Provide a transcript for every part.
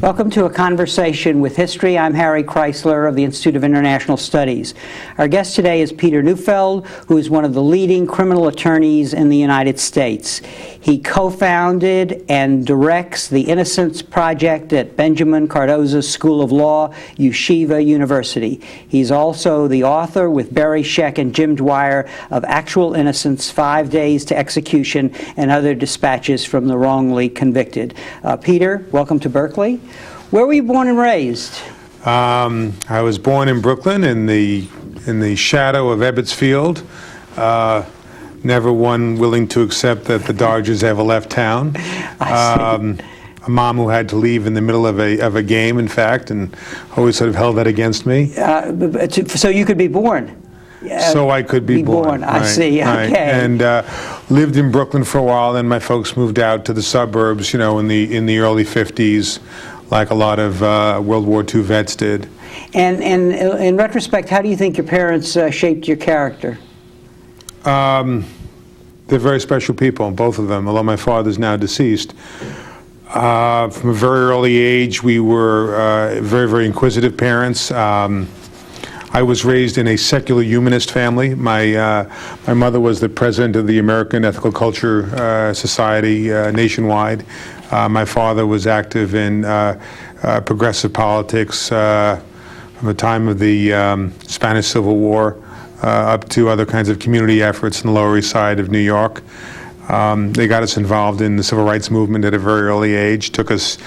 Welcome to A Conversation with History. I'm Harry Chrysler of the Institute of International Studies. Our guest today is Peter Neufeld, who is one of the leading criminal attorneys in the United States. He co-founded and directs the Innocence Project at Benjamin Cardozo's School of Law, Yeshiva University. He's also the author, with Barry Scheck and Jim Dwyer, of Actual Innocence: 5 Days to Execution and Other Dispatches from the Wrongly Convicted. Peter, welcome to Berkeley. Where were you born and raised? I was born in Brooklyn in the shadow of Ebbets Field. Never one willing to accept that the Dodgers ever left town. A mom who had to leave in the middle of a game, in fact, and always sort of held that against me. So you could be born? So I could be born. I see, right. Okay. And lived in Brooklyn for a while, then my folks moved out to the suburbs, you know, in the early 50s, like a lot of World War II vets did. And in retrospect, how do you think your parents shaped your character? They're very special people, both of them, although my father's now deceased. From a very early age, we were very, very inquisitive parents. I was raised in a secular humanist family. My mother was the president of the American Ethical Culture Society nationwide. My father was active in progressive politics from the time of the Spanish Civil War up to other kinds of community efforts in the Lower East Side of New York. They got us involved in the civil rights movement at a very early age. Took us,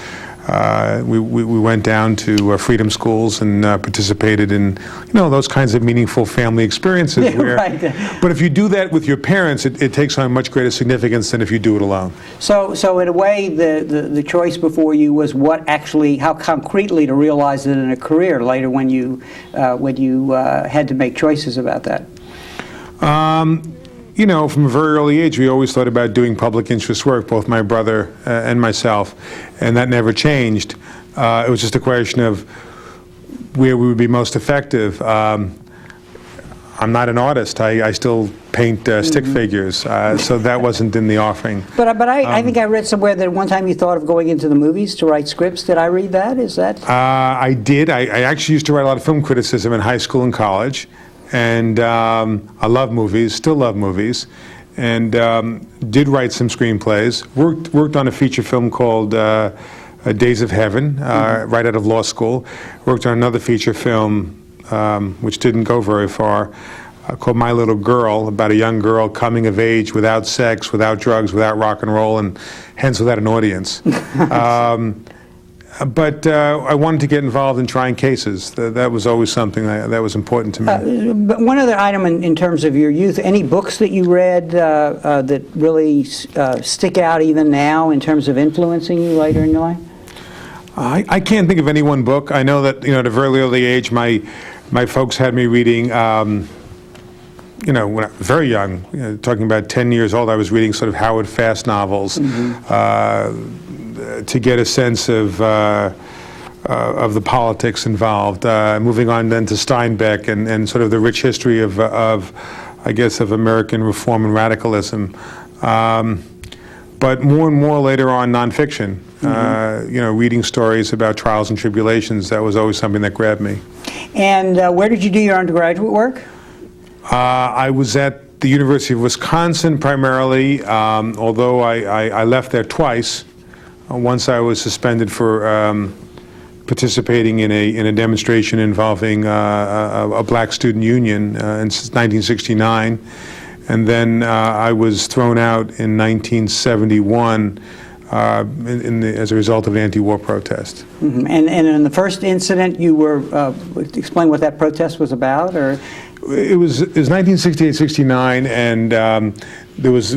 we went down to freedom schools and participated in, you know, those kinds of meaningful family experiences. Yeah, where, right. But if you do that with your parents, it takes on much greater significance than if you do it alone. So in a way, the choice before you was how concretely to realize it in a career later when you had to make choices about that. You know, from a very early age, we always thought about doing public interest work, both my brother and myself, and that never changed. It was just a question of where we would be most effective. I'm not an artist. I still paint stick figures, so that wasn't in the offering. But I think I read somewhere that one time you thought of going into the movies to write scripts. Did I read that? Is that? I did. I actually used to write a lot of film criticism in high school and college. And I love movies, still love movies, and did write some screenplays. Worked on a feature film called Days of Heaven, right out of law school. Worked on another feature film, which didn't go very far, called My Little Girl, about a young girl coming of age without sex, without drugs, without rock and roll, and hence without an audience. But I wanted to get involved in trying cases. That was always something that was important to me. But one other item in terms of your youth, any books that you read that really stick out even now in terms of influencing you later in your life? I can't think of any one book. I know that, you know, at a very early age, my folks had me reading, you know, when I was very young, you know, talking about 10 years old, I was reading sort of Howard Fast novels. To get a sense of the politics involved. Moving on then to Steinbeck and sort of the rich history of I guess, of American reform and radicalism. But more and more later on, nonfiction. You know, reading stories about trials and tribulations. That was always something that grabbed me. And where did you do your undergraduate work? I was at the University of Wisconsin primarily, although I left there twice. Once I was suspended for participating in a demonstration involving a black student union in 1969, and then I was thrown out in 1971 as a result of an anti-war protest. Mm-hmm. And in the first incident, you were explain what that protest was about, or? It was 1968-69, and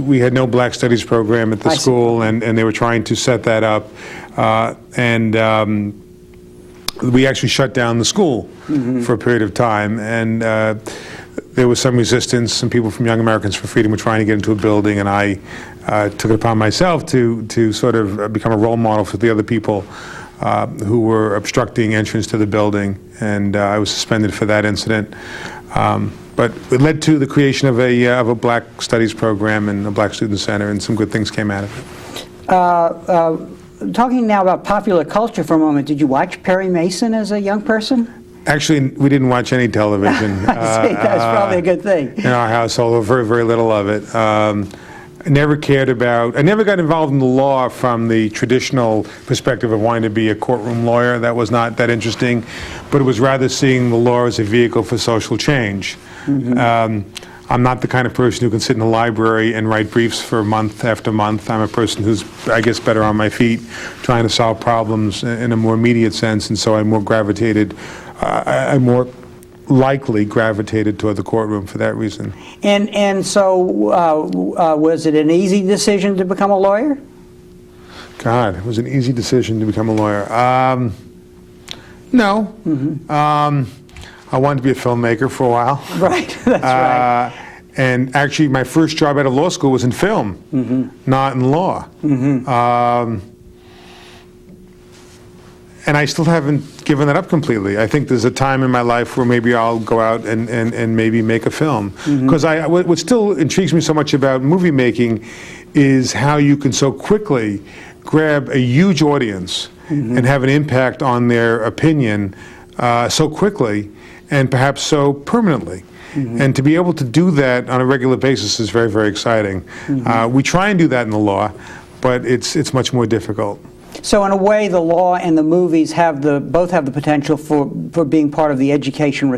we had no Black Studies program at the school, and they were trying to set that up, and we actually shut down the school for a period of time, and there was some resistance. Some people from Young Americans for Freedom were trying to get into a building, and I took it upon myself to sort of become a role model for the other people who were obstructing entrance to the building, and I was suspended for that incident. But it led to the creation of a Black Studies program and a Black Student Center, and some good things came out of it. talking now about popular culture for a moment, did you watch Perry Mason as a young person? Actually, we didn't watch any television. I see, that's probably a good thing. In our household, or very, very little of it. I never got involved in the law from the traditional perspective of wanting to be a courtroom lawyer. That was not that interesting, but it was rather seeing the law as a vehicle for social change. I'm not the kind of person who can sit in the library and write briefs for month after month. I'm a person who's, I guess, better on my feet, trying to solve problems in a more immediate sense, and so I more likely gravitated toward the courtroom for that reason. And so was it an easy decision to become a lawyer? God, it was an easy decision to become a lawyer. No. I wanted to be a filmmaker for a while. Right, that's right. And actually, my first job out of law school was in film, not in law. And I still haven't given that up completely. I think there's a time in my life where maybe I'll go out and maybe make a film. Because what still intrigues me so much about movie making is how you can so quickly grab a huge audience and have an impact on their opinion so quickly and perhaps so permanently. And to be able to do that on a regular basis is very, very exciting. We try and do that in the law, but it's much more difficult. So in a way, the law and the movies both have the potential for being part of the education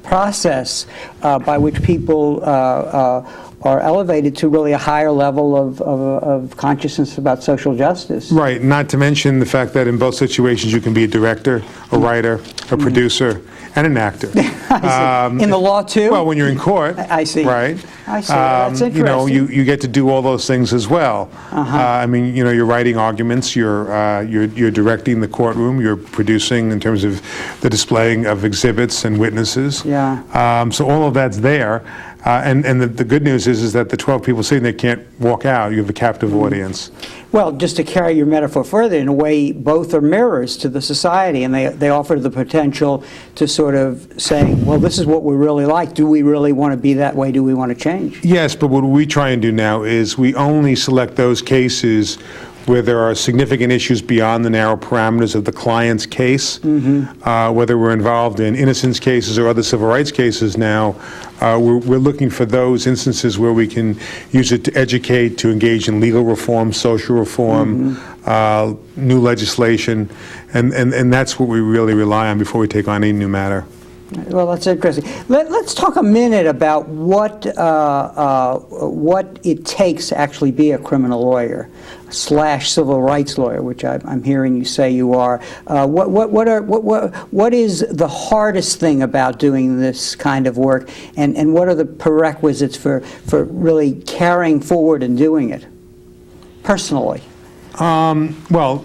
process by which people are elevated to really a higher level of consciousness about social justice. Right, not to mention the fact that in both situations you can be a director, a writer, a producer, and an actor. I see. In the law too? Well, when you're in court. I see. Right. I see. That's interesting. You know, you get to do all those things as well. I mean, you know, you're writing arguments, you're directing the courtroom, you're producing in terms of the displaying of exhibits and witnesses. Yeah. So all of that's there. And the good news is that the 12 people sitting there can't walk out. You have a captive audience. Well, just to carry your metaphor further, in a way, both are mirrors to the society, and they offer the potential to sort of say, well, this is what we really like. Do we really want to be that way? Do we want to change? Yes, but what we try and do now is we only select those cases where there are significant issues beyond the narrow parameters of the client's case. Whether we're involved in innocence cases or other civil rights cases now, we're looking for those instances where we can use it to educate, to engage in legal reform, social reform, new legislation, and that's what we really rely on before we take on any new matter. Well, that's interesting. Let's talk a minute about what it takes to actually be a criminal lawyer / civil rights lawyer, which I'm hearing you say you are. What is the hardest thing about doing this kind of work, and what are the prerequisites for really carrying forward and doing it personally? Well,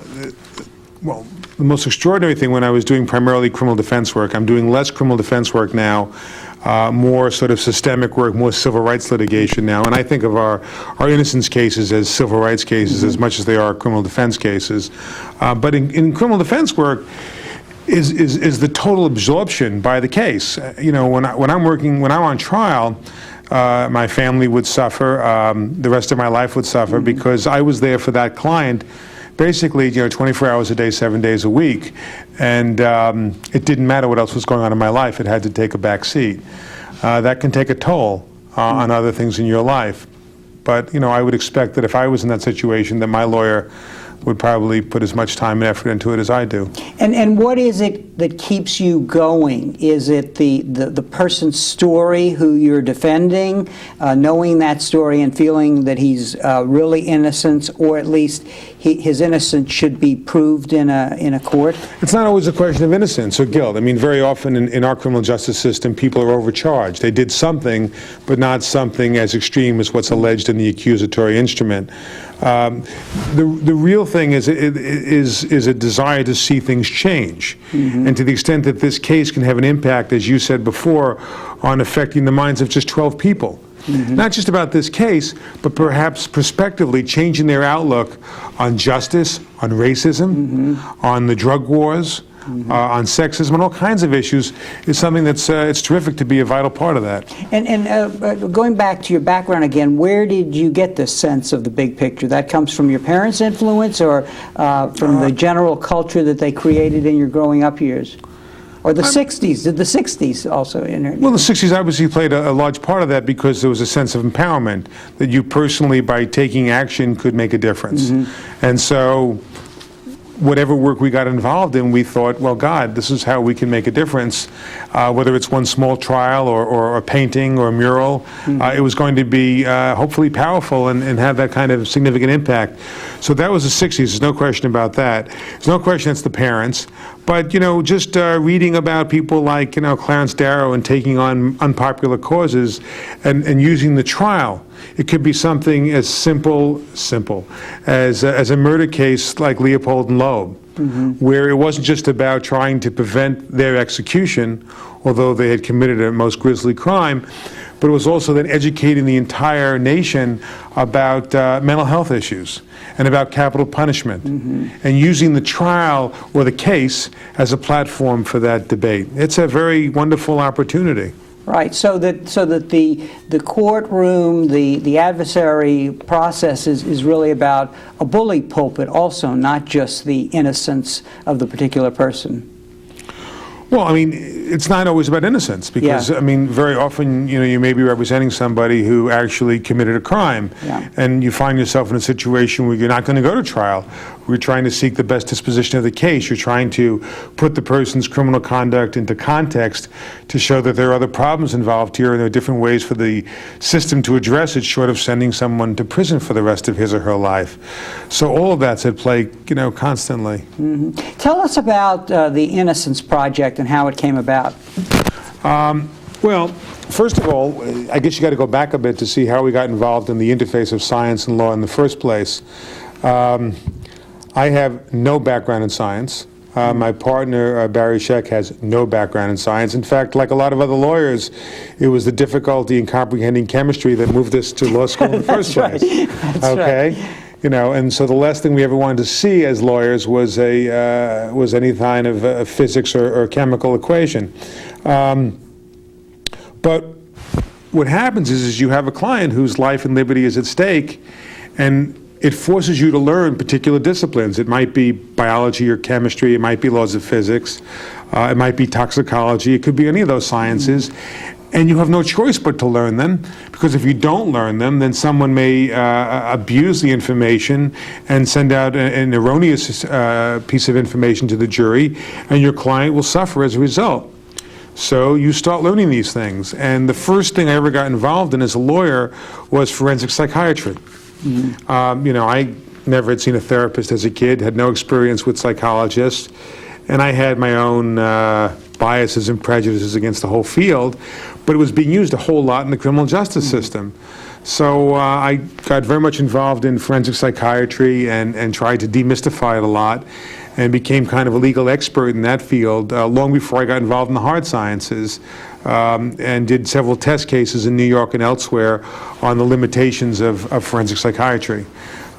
the most extraordinary thing when I was doing primarily criminal defense work, I'm doing less criminal defense work now, more sort of systemic work, more civil rights litigation now, and I think of our innocence cases as civil rights cases as much as they are criminal defense cases. But in criminal defense work is the total absorption by the case. You know, when I'm on trial, my family would suffer, the rest of my life would suffer because I was there for that client basically, you know, 24 hours a day, 7 days a week. And it didn't matter what else was going on in my life. It had to take a back seat. That can take a toll on other things in your life. But, you know, I would expect that if I was in that situation, that my lawyer would probably put as much time and effort into it as I do. And what is it that keeps you going? Is it the person's story who you're defending, knowing that story and feeling that he's really innocent, or at least his innocence should be proved in a court? It's not always a question of innocence or guilt. I mean, very often in our criminal justice system, people are overcharged. They did something, but not something as extreme as what's alleged in the accusatory instrument. The real thing is a desire to see things change. And to the extent that this case can have an impact, as you said before, on affecting the minds of just 12 people. Not just about this case, but perhaps prospectively changing their outlook on justice, on racism, on the drug wars, on sexism and all kinds of issues is something that's it's terrific to be a vital part of that. And going back to your background again, where did you get this sense of the big picture? That comes from your parents' influence, or from the general culture that they created in your growing up years? Or the 60s? Did the 60s also enter? Well, the 60s obviously played a large part of that, because there was a sense of empowerment that you personally, by taking action, could make a difference. And so whatever work we got involved in, we thought, well, God, this is how we can make a difference. Whether it's one small trial or a painting or a mural, it was going to be hopefully powerful and have that kind of significant impact. So that was the 60s. There's no question about that. There's no question it's the parents. But, just reading about people like, Clarence Darrow and taking on unpopular causes and using the trial. It could be something as simple as a murder case like Leopold and Loeb, where it wasn't just about trying to prevent their execution, although they had committed a most grisly crime, but it was also then educating the entire nation about mental health issues and about capital punishment, and using the trial or the case as a platform for that debate. It's a very wonderful opportunity. Right, so that the courtroom, the adversary process is really about a bully pulpit also, not just the innocence of the particular person. Well, I mean, it's not always about innocence, because, I mean, very often, you may be representing somebody who actually committed a crime, and you find yourself in a situation where you're not going to go to trial. We're trying to seek the best disposition of the case. You're trying to put the person's criminal conduct into context to show that there are other problems involved here, and there are different ways for the system to address it, short of sending someone to prison for the rest of his or her life. So all of that's at play, constantly. Tell us about the Innocence Project and how it came about. Well, first of all, I guess you got to go back a bit to see how we got involved in the interface of science and law in the first place. I have no background in science. My partner, Barry Scheck, has no background in science. In fact, like a lot of other lawyers, it was the difficulty in comprehending chemistry that moved us to law school in the first place. That's okay? Right. And so the last thing we ever wanted to see as lawyers was any kind of physics or chemical equation. But what happens is you have a client whose life and liberty is at stake, and it forces you to learn particular disciplines. It might be biology or chemistry, it might be laws of physics, it might be toxicology, it could be any of those sciences. And you have no choice but to learn them, because if you don't learn them, then someone may abuse the information and send out an erroneous piece of information to the jury, and your client will suffer as a result. So you start learning these things. And the first thing I ever got involved in as a lawyer was forensic psychiatry. I never had seen a therapist as a kid, had no experience with psychologists, and I had my own biases and prejudices against the whole field, but it was being used a whole lot in the criminal justice system. So I got very much involved in forensic psychiatry and tried to demystify it a lot, and became kind of a legal expert in that field long before I got involved in the hard sciences, and did several test cases in New York and elsewhere on the limitations of forensic psychiatry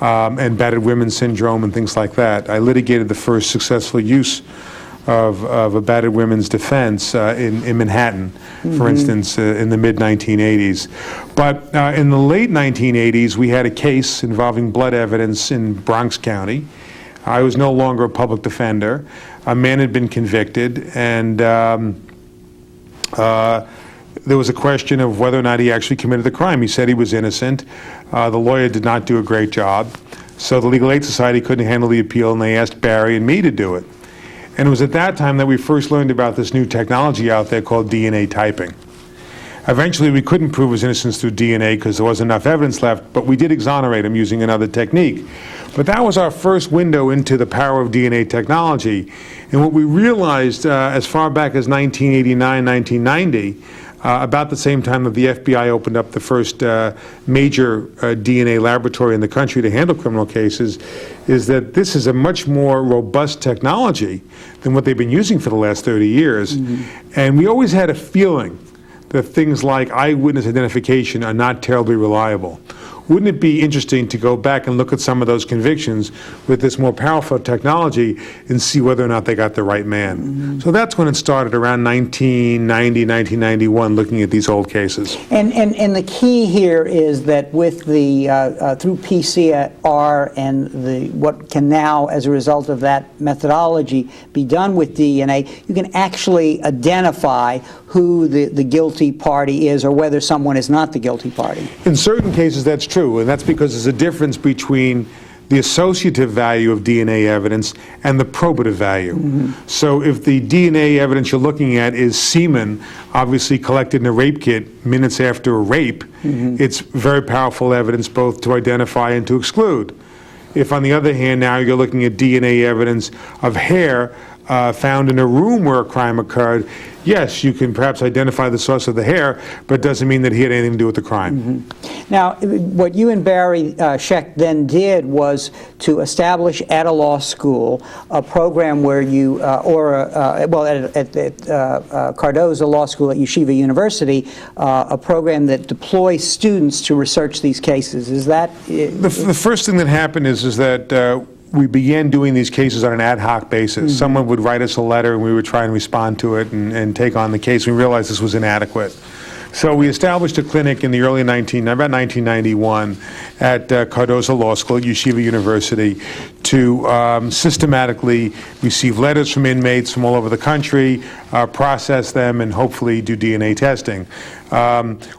and battered women syndrome and things like that. I litigated the first successful use of a battered women's defense in Manhattan, for instance, in the mid-1980s. But in the late 1980s, we had a case involving blood evidence in Bronx County. I was no longer a public defender. A man had been convicted, and there was a question of whether or not he actually committed the crime. He said he was innocent. The lawyer did not do a great job. So the Legal Aid Society couldn't handle the appeal, and they asked Barry and me to do it. And it was at that time that we first learned about this new technology out there called DNA typing. Eventually, we couldn't prove his innocence through DNA because there wasn't enough evidence left, but we did exonerate him using another technique. But that was our first window into the power of DNA technology. And what we realized as far back as 1989, 1990, about the same time that the FBI opened up the first major DNA laboratory in the country to handle criminal cases, is that this is a much more robust technology than what they've been using for the last 30 years. And we always had a feeling that things like eyewitness identification are not terribly reliable, wouldn't it be interesting to go back and look at some of those convictions with this more powerful technology and see whether or not they got the right man? So that's when it started, around 1990, 1991, looking at these old cases. And the key here is that with the through PCR and what can now, as a result of that methodology, be done with DNA, you can actually identify who the guilty party is, or whether someone is not the guilty party. In certain cases, that's true, and that's because there's a difference between the associative value of DNA evidence and the probative value. So if the DNA evidence you're looking at is semen, obviously collected in a rape kit minutes after a rape, it's very powerful evidence both to identify and to exclude. If, on the other hand, now you're looking at DNA evidence of hair found in a room where a crime occurred, yes, you can perhaps identify the source of the hair, but it doesn't mean that he had anything to do with the crime. Now, what you and Barry Scheck then did was to establish at a law school a program where you, at Cardozo Law School at Yeshiva University, a program that deploys students to research these cases. Is that? The first thing that happened is that we began doing these cases on an ad hoc basis. Someone would write us a letter and we would try and respond to it and take on the case. We realized this was inadequate. So we established a clinic in the about 1991 at Cardozo Law School at Yeshiva University to systematically receive letters from inmates from all over the country, process them, and hopefully do DNA testing.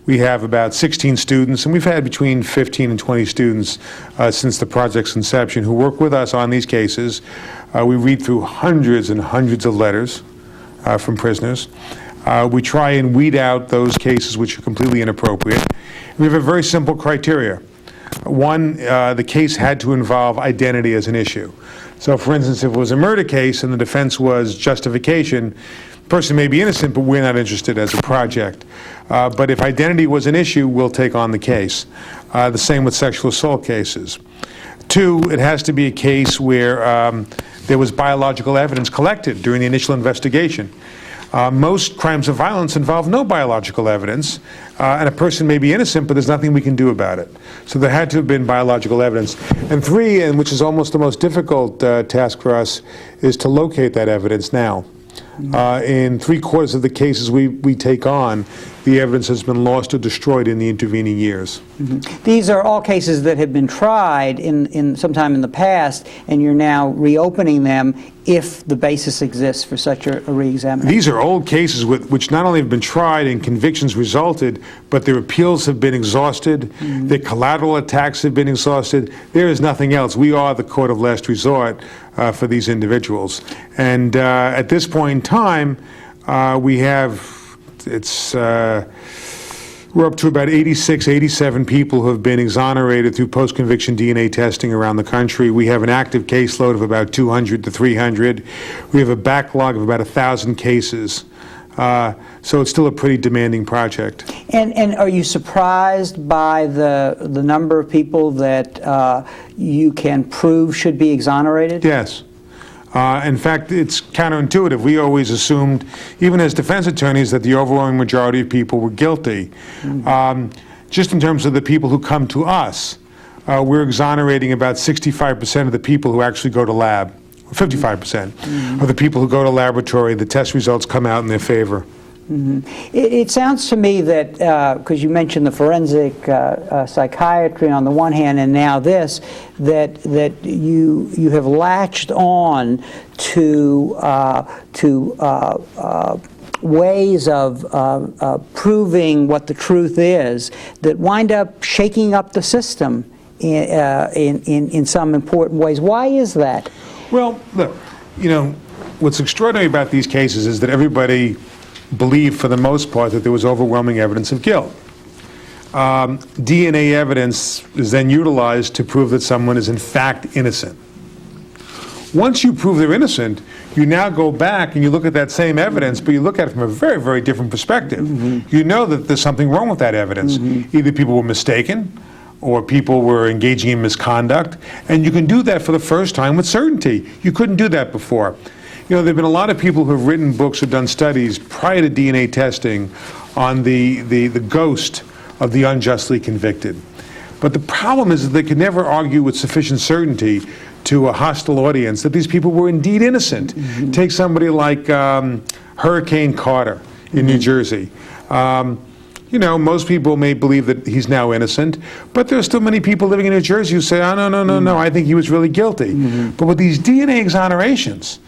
We have about 16 students, and we've had between 15 and 20 students since the project's inception who work with us on these cases. We read through hundreds and hundreds of letters from prisoners. We try and weed out those cases which are completely inappropriate. We have a very simple criteria. One, the case had to involve identity as an issue. So, for instance, if it was a murder case and the defense was justification, the person may be innocent, but we're not interested as a project. But if identity was an issue, we'll take on the case. The same with sexual assault cases. Two, it has to be a case where there was biological evidence collected during the initial investigation. Most crimes of violence involve no biological evidence, and a person may be innocent, but there's nothing we can do about it. So there had to have been biological evidence. And three, and which is almost the most difficult task for us, is to locate that evidence now. In 3/4 of the cases we take on, the evidence has been lost or destroyed in the intervening years. These are all cases that have been tried in sometime in the past, and you're now reopening them if the basis exists for such a re-examination. These are old cases which not only have been tried and convictions resulted, but their appeals have been exhausted, their collateral attacks have been exhausted. There is nothing else. We are the court of last resort for these individuals. And at this point in time, we have, we're up to about 86, 87 people who have been exonerated through post-conviction DNA testing around the country. We have an active caseload of about 200 to 300. We have a backlog of about 1,000 cases. So it's still a pretty demanding project. And are you surprised by the number of people that you can prove should be exonerated? Yes. In fact, it's counterintuitive. We always assumed, even as defense attorneys, that the overwhelming majority of people were guilty. Just in terms of the people who come to us, we're exonerating about 65% of the people who actually go to lab. 55% of the people who go to laboratory, the test results come out in their favor. It sounds to me that, because you mentioned the forensic psychiatry on the one hand, and now this, that you have latched on to ways of proving what the truth is that wind up shaking up the system in some important ways. Why is that? Well, look, what's extraordinary about these cases is that everybody believed, for the most part, that there was overwhelming evidence of guilt. DNA evidence is then utilized to prove that someone is in fact innocent. Once you prove they're innocent, you now go back and you look at that same evidence, but you look at it from a very, very different perspective. You know that there's something wrong with that evidence. Either people were mistaken, or people were engaging in misconduct, and you can do that for the first time with certainty. You couldn't do that before. There have been a lot of people who have written books or done studies prior to DNA testing on the ghost of the unjustly convicted. But the problem is that they could never argue with sufficient certainty to a hostile audience that these people were indeed innocent. Take somebody like Hurricane Carter in New Jersey. You know, most people may believe that he's now innocent, but there are still many people living in New Jersey who say, oh, no, I think he was really guilty. But with these DNA exonerations,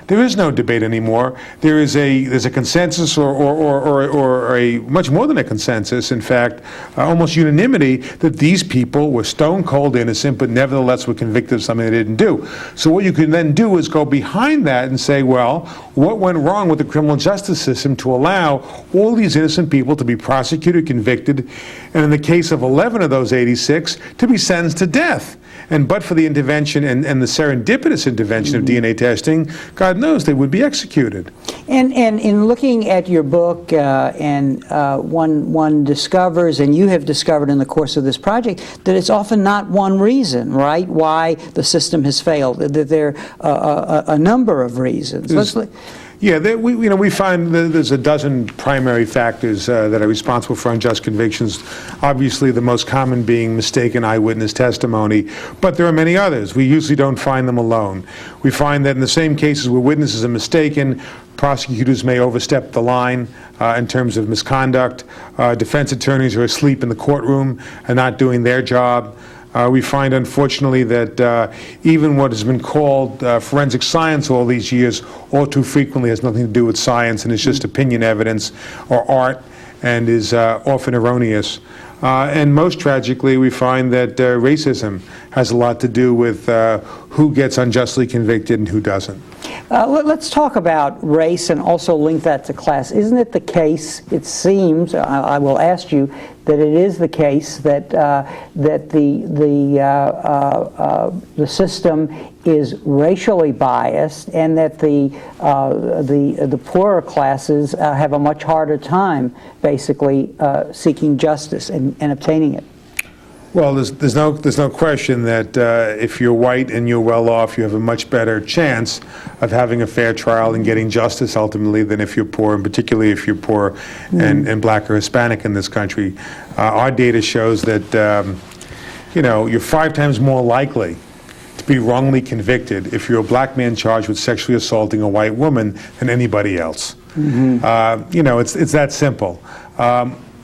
there is no debate anymore. There's a consensus, or a much more than a consensus, in fact, almost unanimity, that these people were stone cold innocent, but nevertheless were convicted of something they didn't do. So what you can then do is go behind that and say, well, what went wrong with the criminal justice system to allow all these innocent people to be prosecuted, convicted, and in the case of 11 of those 86, to be sentenced to death? And but for the intervention and the serendipitous intervention of DNA testing, God knows they would be executed. And in looking at your book, one discovers, and you have discovered in the course of this project, that it's often not one reason, right, why the system has failed. That there are a number of reasons. Yeah, we find that there's a dozen primary factors that are responsible for unjust convictions. Obviously, the most common being mistaken eyewitness testimony, but there are many others. We usually don't find them alone. We find that in the same cases where witnesses are mistaken, prosecutors may overstep the line in terms of misconduct. Defense attorneys are asleep in the courtroom and not doing their job. We find, unfortunately, that even what has been called forensic science all these years, all too frequently has nothing to do with science and is just opinion evidence or art, and is often erroneous. And most tragically, we find that racism has a lot to do with who gets unjustly convicted and who doesn't. Let's talk about race and also link that to class. Isn't it the case, it seems, I will ask you, that it is the case that that the system is racially biased, and that the poorer classes have a much harder time, basically, seeking justice and obtaining it? Well, there's no question that if you're white and you're well off, you have a much better chance of having a fair trial and getting justice ultimately than if you're poor, and particularly if you're poor and black or Hispanic in this country. Our data shows that you're 5 times more likely to be wrongly convicted if you're a black man charged with sexually assaulting a white woman than anybody else. It's that simple.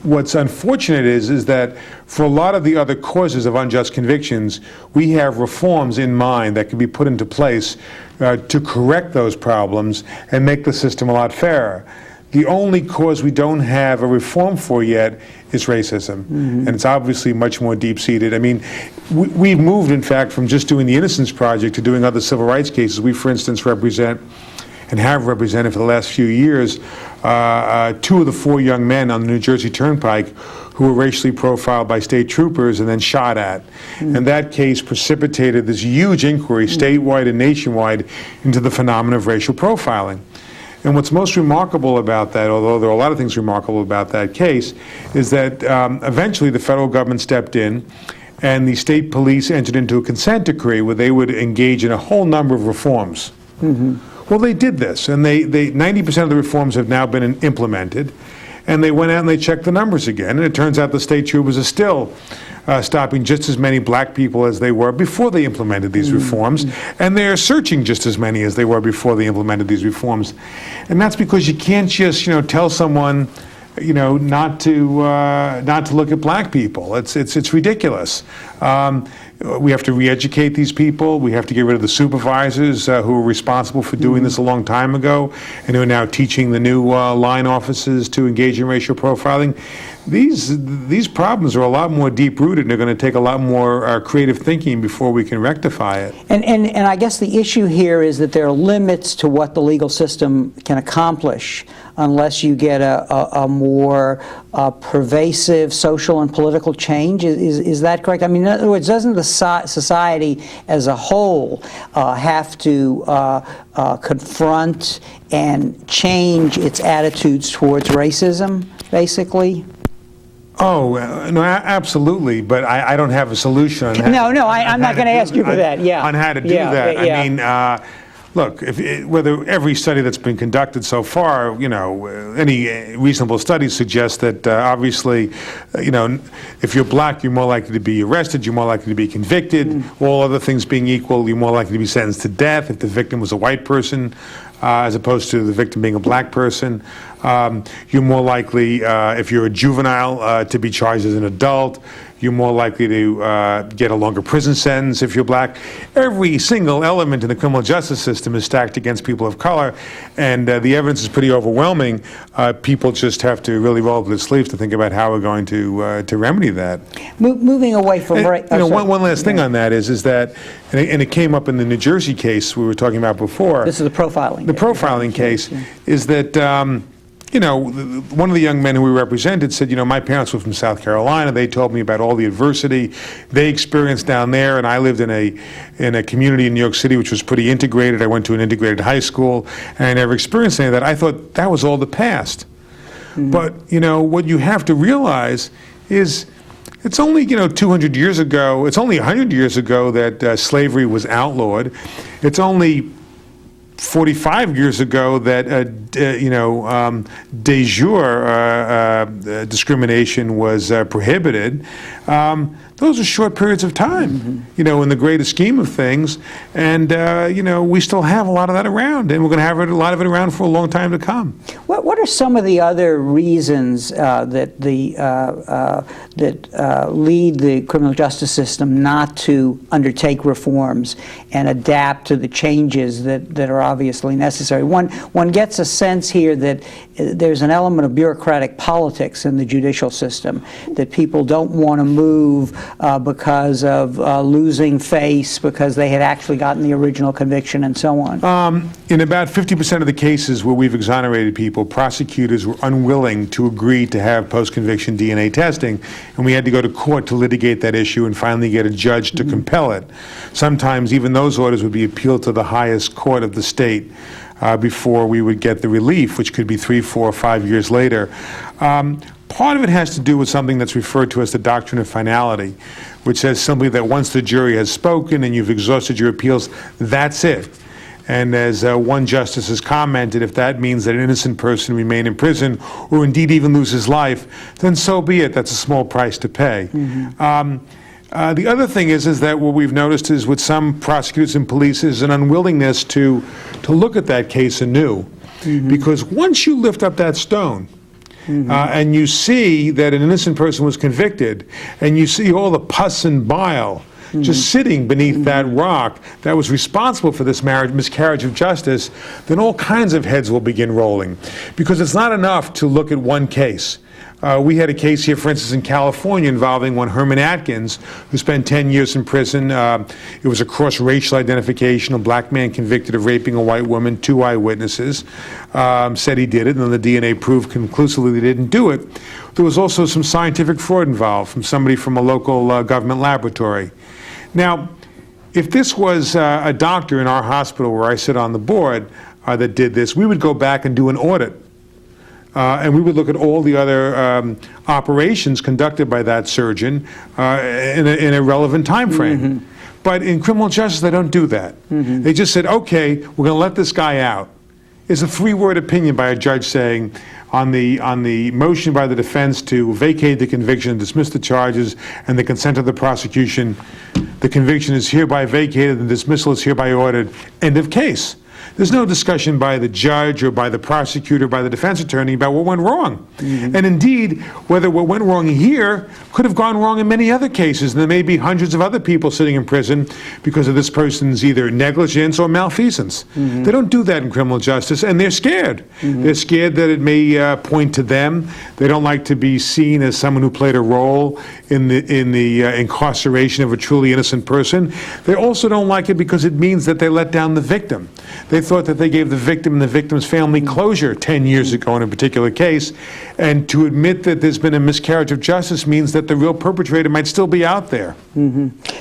What's unfortunate is that for a lot of the other causes of unjust convictions, we have reforms in mind that can be put into place to correct those problems and make the system a lot fairer. The only cause we don't have a reform for yet is racism, and it's obviously much more deep-seated. I mean, we've moved, in fact, from just doing the Innocence Project to doing other civil rights cases. We, for instance, represent and have represented for the last few years 2 of the 4 young men on the New Jersey Turnpike who were racially profiled by state troopers and then shot at. And that case precipitated this huge inquiry, statewide and nationwide, into the phenomenon of racial profiling. And what's most remarkable about that, although there are a lot of things remarkable about that case, is that eventually the federal government stepped in and the state police entered into a consent decree where they would engage in a whole number of reforms. Well, they did this, and 90% of the reforms have now been implemented, and they went out and they checked the numbers again, and it turns out the state troopers are still stopping just as many black people as they were before they implemented these reforms, and they're searching just as many as they were before they implemented these reforms. And that's because you can't just, tell someone, not to look at black people. It's ridiculous. We have to re-educate these people. We have to get rid of the supervisors who were responsible for doing this a long time ago and who are now teaching the new line officers to engage in racial profiling. These problems are a lot more deep-rooted, and they're going to take a lot more creative thinking before we can rectify it. And I guess the issue here is that there are limits to what the legal system can accomplish unless you get a more pervasive social and political change. Is that correct? I mean, in other words, doesn't the society as a whole have to confront and change its attitudes towards racism, basically? Oh, no, absolutely, but I don't have a solution on that. I'm not going to ask you for that, yeah. On how to do that. Yeah. I mean, look, whether every study that's been conducted so far, any reasonable study suggests that obviously, if you're black, you're more likely to be arrested, you're more likely to be convicted. All other things being equal, you're more likely to be sentenced to death if the victim was a white person, as opposed to the victim being a black person. You're more likely, if you're a juvenile, to be charged as an adult. You're more likely to get a longer prison sentence if you're black. Every single element in the criminal justice system is stacked against people of color, and the evidence is pretty overwhelming. People just have to really roll up their sleeves to think about how we're going to remedy that. Moving away from race. One last thing on that is that, and it came up in the New Jersey case we were talking about before. This is the profiling. The profiling case is that. One of the young men who we represented said, my parents were from South Carolina. They told me about all the adversity they experienced down there, and I lived in a community in New York City which was pretty integrated. I went to an integrated high school, and I never experienced any of that. I thought that was all the past. But, what you have to realize is it's only, 200 years ago, it's only 100 years ago that slavery was outlawed. It's only 45 years ago that de jure discrimination was prohibited. Those are short periods of time, in the greater scheme of things. And, we still have a lot of that around, and we're going to have a lot of it around for a long time to come. What are some of the other reasons that lead the criminal justice system not to undertake reforms and adapt to the changes that are obviously necessary? One gets a sense here that there's an element of bureaucratic politics in the judicial system, that people don't want to move because of losing face, because they had actually gotten the original conviction and so on. In about 50% of the cases where we've exonerated people, prosecutors were unwilling to agree to have post-conviction DNA testing, and we had to go to court to litigate that issue and finally get a judge to compel it. Sometimes even those orders would be appealed to the highest court of the state before we would get the relief, which could be 3, 4, or 5 years later. Part of it has to do with something that's referred to as the doctrine of finality, which says simply that once the jury has spoken and you've exhausted your appeals, that's it. And as one justice has commented, if that means that an innocent person remain in prison or indeed even lose his life, then so be it. That's a small price to pay. The other thing is that what we've noticed is with some prosecutors and police is an unwillingness to look at that case anew. Because once you lift up that stone, and you see that an innocent person was convicted, and you see all the pus and bile just sitting beneath that rock that was responsible for this miscarriage of justice, then all kinds of heads will begin rolling. Because it's not enough to look at one case. We had a case here, for instance, in California involving one Herman Atkins, who spent 10 years in prison. It was a cross-racial identification. A black man convicted of raping a white woman. 2 eyewitnesses said he did it, and then the DNA proved conclusively he didn't do it. There was also some scientific fraud involved from somebody from a local government laboratory. Now, if this was a doctor in our hospital where I sit on the board that did this, we would go back and do an audit. And we would look at all the other operations conducted by that surgeon in a relevant time frame. But in criminal justice, they don't do that. They just said, okay, we're going to let this guy out. It's a 3-word opinion by a judge saying, on the motion by the defense to vacate the conviction and dismiss the charges and the consent of the prosecution, the conviction is hereby vacated and dismissal is hereby ordered. End of case. There's no discussion by the judge or by the prosecutor, by the defense attorney about what went wrong. And indeed, whether what went wrong here could have gone wrong in many other cases. And there may be hundreds of other people sitting in prison because of this person's either negligence or malfeasance. They don't do that in criminal justice, and they're scared. They're scared that it may point to them. They don't like to be seen as someone who played a role in the incarceration of a truly innocent person. They also don't like it because it means that they let down the victim. They thought that they gave the victim and the victim's family closure 10 years ago in a particular case, and to admit that there's been a miscarriage of justice means that the real perpetrator might still be out there.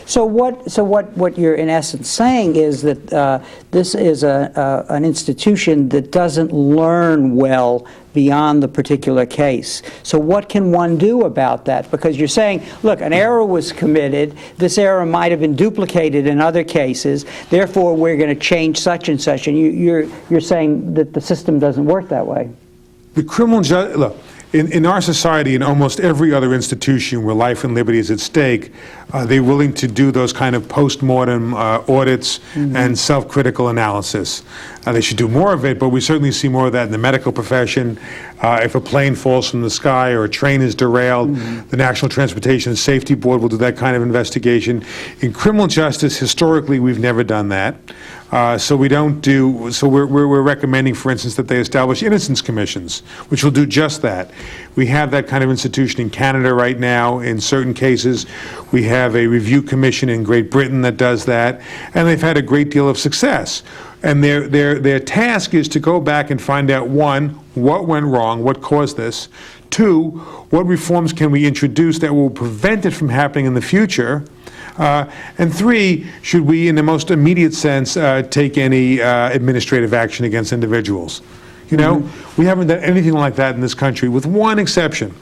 So what you're in essence saying is that this is an institution that doesn't learn well beyond the particular case. So what can one do about that? Because you're saying, look, an error was committed, this error might have been duplicated in other cases, therefore we're going to change such and such, and you're saying that the system doesn't work that way. The criminal look, in our society, in almost every other institution where life and liberty is at stake, they're willing to do those kind of postmortem audits and self-critical analysis. They should do more of it, but we certainly see more of that in the medical profession. If a plane falls from the sky or a train is derailed, the National Transportation Safety Board will do that kind of investigation. In criminal justice, historically, we've never done that. So we don't do, so we're recommending, for instance, that they establish innocence commissions, which will do just that. We have that kind of institution in Canada right now in certain cases. We have a review commission in Great Britain that does that, and they've had a great deal of success. And their task is to go back and find out, one, what went wrong, what caused this, two, what reforms can we introduce that will prevent it from happening in the future, and three, should we, in the most immediate sense, take any administrative action against individuals? You know, we haven't done anything like that in this country, with one exception.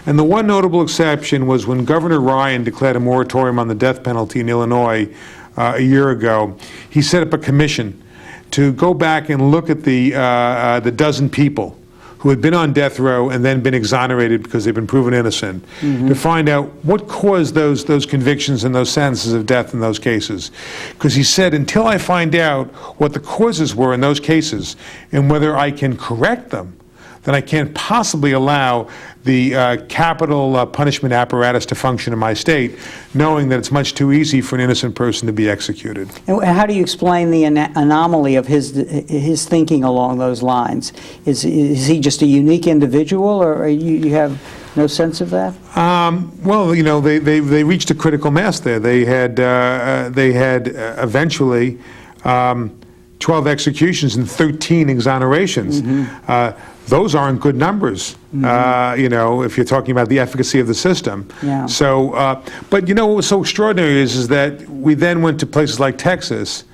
And the one notable exception was when Governor Ryan declared a moratorium on the death penalty in Illinois a year ago. He set up a commission to go back and look at the dozen people who had been on death row and then been exonerated because they've been proven innocent, to find out what caused those convictions and those sentences of death in those cases. Because he said, until I find out what the causes were in those cases and whether I can correct them, then I can't possibly allow the capital punishment apparatus to function in my state, knowing that it's much too easy for an innocent person to be executed. And how do you explain the anomaly of his thinking along those lines? Is he just a unique individual, or you have no sense of that? Well, you know, they reached a critical mass there. They had eventually 12 executions and 13 exonerations. Those aren't good numbers, you know, if you're talking about the efficacy of the system. Yeah. So, but you know what was so extraordinary is that we then went to places like Texas,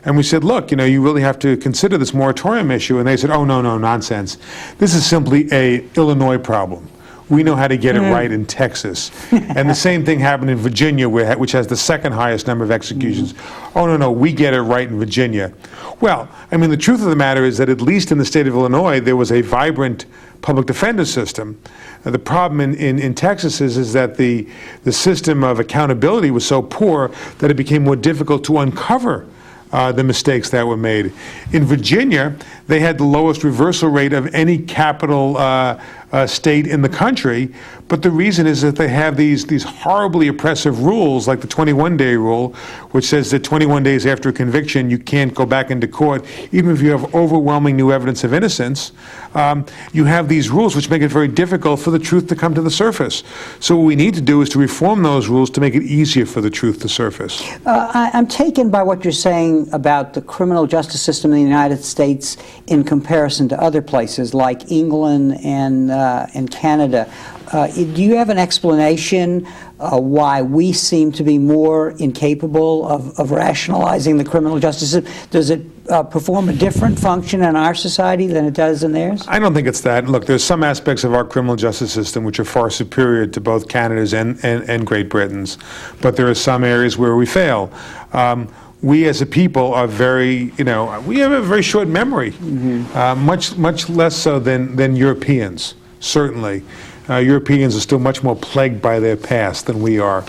and we said, look, you know, you really have to consider this moratorium issue. And they said, oh, no, nonsense. This is simply a Illinois problem. We know how to get it right in Texas. And the same thing happened in Virginia, which has the second highest number of executions. Oh, no, we get it right in Virginia. Well, I mean, the truth of the matter is that at least in the state of Illinois, there was a vibrant public defender system. The problem in Texas is that the system of accountability was so poor that it became more difficult to uncover the mistakes that were made. In Virginia, they had the lowest reversal rate of any capital state in the country, but the reason is that they have these horribly oppressive rules, like the 21-day rule, which says that 21 days after a conviction, you can't go back into court, even if you have overwhelming new evidence of innocence. You have these rules which make it very difficult for the truth to come to the surface. So what we need to do is to reform those rules to make it easier for the truth to surface. I'm taken by what you're saying about the criminal justice system in the United States in comparison to other places like England and Canada. Do you have an explanation why we seem to be more incapable of rationalizing the criminal justice system? Does it perform a different function in our society than it does in theirs? I don't think it's that. Look, there's some aspects of our criminal justice system which are far superior to both Canada's and Great Britain's, but there are some areas where we fail. We as a people are very, you know, we have a very short memory, much less so than Europeans, certainly. Europeans are still much more plagued by their past than we are.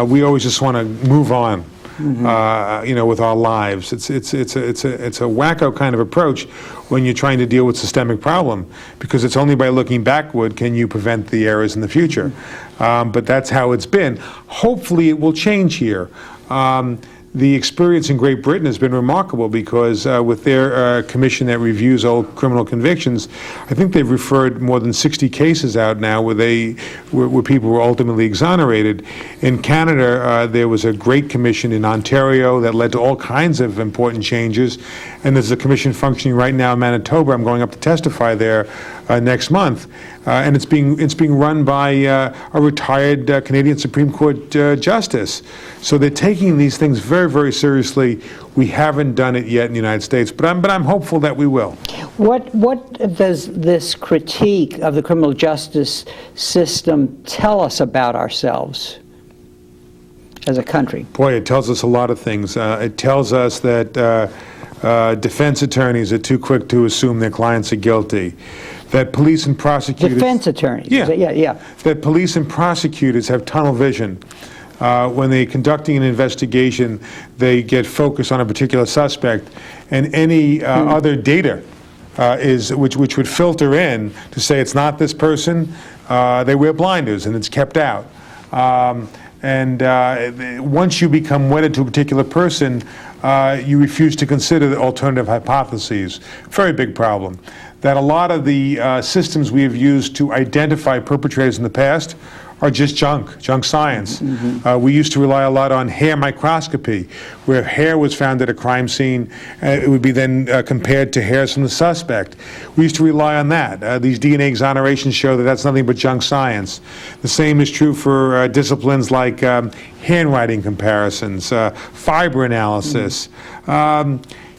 We always just want to move on, you know, with our lives. It's a wacko kind of approach when you're trying to deal with systemic problem, because it's only by looking backward can you prevent the errors in the future. But that's how it's been. Hopefully it will change here. The experience in Great Britain has been remarkable because with their commission that reviews old criminal convictions, I think they've referred more than 60 cases out now where people were ultimately exonerated. In Canada, there was a great commission in Ontario that led to all kinds of important changes, and there's a commission functioning right now in Manitoba. I'm going up to testify there next month, and it's being run by a retired Canadian Supreme Court justice. So they're taking these things very, very seriously. We haven't done it yet in the United States, but I'm hopeful that we will. What does this critique of the criminal justice system tell us about ourselves as a country? Boy, it tells us a lot of things. It tells us that defense attorneys are too quick to assume their clients are guilty, that police and prosecutors... Defense attorneys? Yeah. That police and prosecutors have tunnel vision. When they're conducting an investigation, they get focused on a particular suspect, and any other data which would filter in to say it's not this person, they wear blinders and it's kept out. Once you become wedded to a particular person, you refuse to consider the alternative hypotheses. Very big problem. That a lot of the systems we have used to identify perpetrators in the past are just junk science. We used to rely a lot on hair microscopy, where if hair was found at a crime scene, it would be then compared to hairs from the suspect. We used to rely on that. These DNA exonerations show that that's nothing but junk science. The same is true for disciplines like handwriting comparisons, fiber analysis.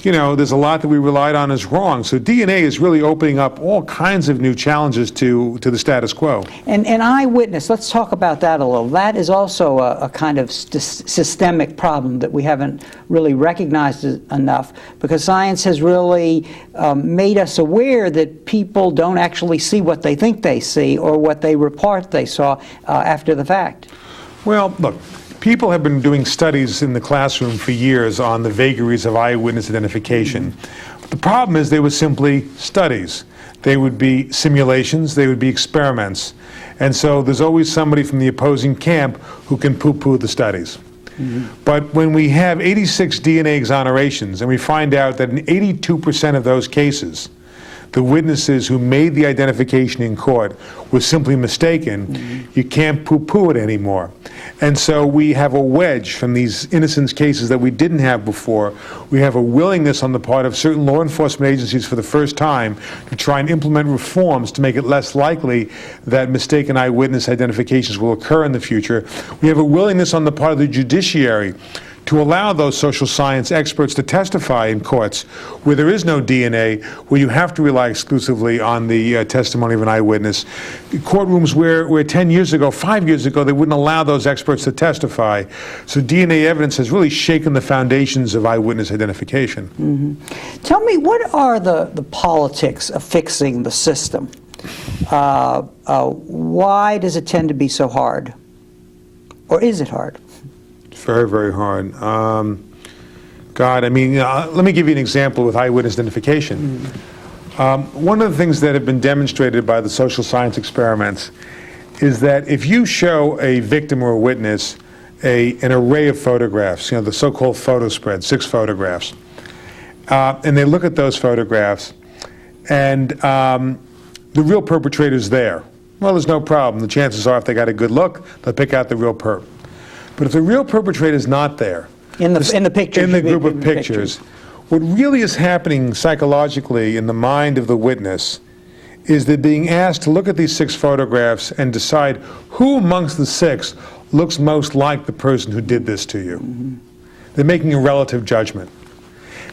You know, there's a lot that we relied on as wrong. So DNA is really opening up all kinds of new challenges to the status quo. And eyewitness, let's talk about that a little. That is also a kind of systemic problem that we haven't really recognized enough, because science has really made us aware that people don't actually see what they think they see or what they report they saw after the fact. Well, look. People have been doing studies in the classroom for years on the vagaries of eyewitness identification. But the problem is they were simply studies. They would be simulations, they would be experiments. And so there's always somebody from the opposing camp who can poo-poo the studies. But when we have 86 DNA exonerations and we find out that in 82% of those cases, the witnesses who made the identification in court were simply mistaken, you can't poo-poo it anymore. And so we have a wedge from these innocence cases that we didn't have before. We have a willingness on the part of certain law enforcement agencies for the first time to try and implement reforms to make it less likely that mistaken eyewitness identifications will occur in the future. We have a willingness on the part of the judiciary to allow those social science experts to testify in courts where there is no DNA, where you have to rely exclusively on the testimony of an eyewitness. Courtrooms where 10 years ago, 5 years ago, they wouldn't allow those experts to testify. So DNA evidence has really shaken the foundations of eyewitness identification. Tell me, what are the politics of fixing the system? Why does it tend to be so hard? Or is it hard? Very, very hard. God, I mean, let me give you an example with eyewitness identification. One of the things that have been demonstrated by the social science experiments is that if you show a victim or a witness an array of photographs, you know, the so-called photo spread, 6 photographs, and they look at those photographs, and the real perpetrator's there, well, there's no problem. The chances are if they got a good look, they'll pick out the real perp. But if the real perpetrator is not there, in the pictures, in the group of pictures, what really is happening psychologically in the mind of the witness is they're being asked to look at these 6 photographs and decide who amongst the 6 looks most like the person who did this to you. They're making a relative judgment.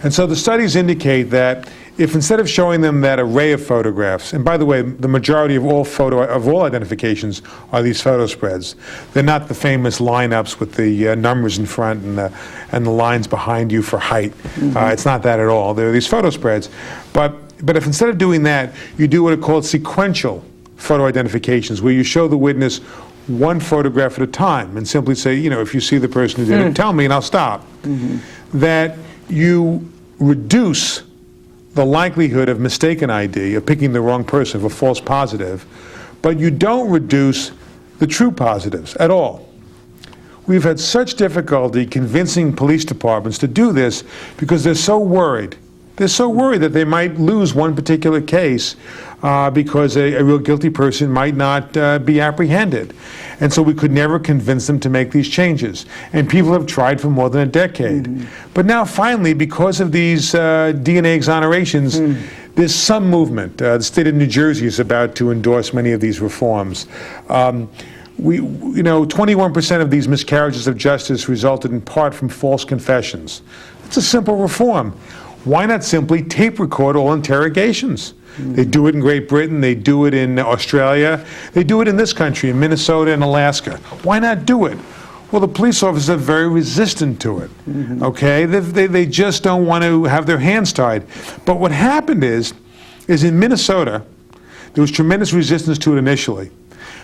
And so the studies indicate that if instead of showing them that array of photographs, and by the way, the majority of all identifications are these photo spreads. They're not the famous lineups with the numbers in front and the lines behind you for height. It's not that at all. They're these photo spreads. But if instead of doing that, you do what are called sequential photo identifications, where you show the witness one photograph at a time and simply say, you know, if you see the person who did it, tell me and I'll stop. That you reduce the likelihood of mistaken ID, of picking the wrong person, of a false positive, but you don't reduce the true positives at all. We've had such difficulty convincing police departments to do this because they're so worried. They're so worried that they might lose one particular case because a real guilty person might not be apprehended. And so we could never convince them to make these changes. And people have tried for more than a decade. But now finally, because of these DNA exonerations, there's some movement. The state of New Jersey is about to endorse many of these reforms. 21% of these miscarriages of justice resulted in part from false confessions. It's a simple reform. Why not simply tape record all interrogations? They do it in Great Britain, they do it in Australia, they do it in this country, in Minnesota and Alaska. Why not do it? Well, the police officers are very resistant to it, okay? They just don't want to have their hands tied. But what happened is in Minnesota, there was tremendous resistance to it initially.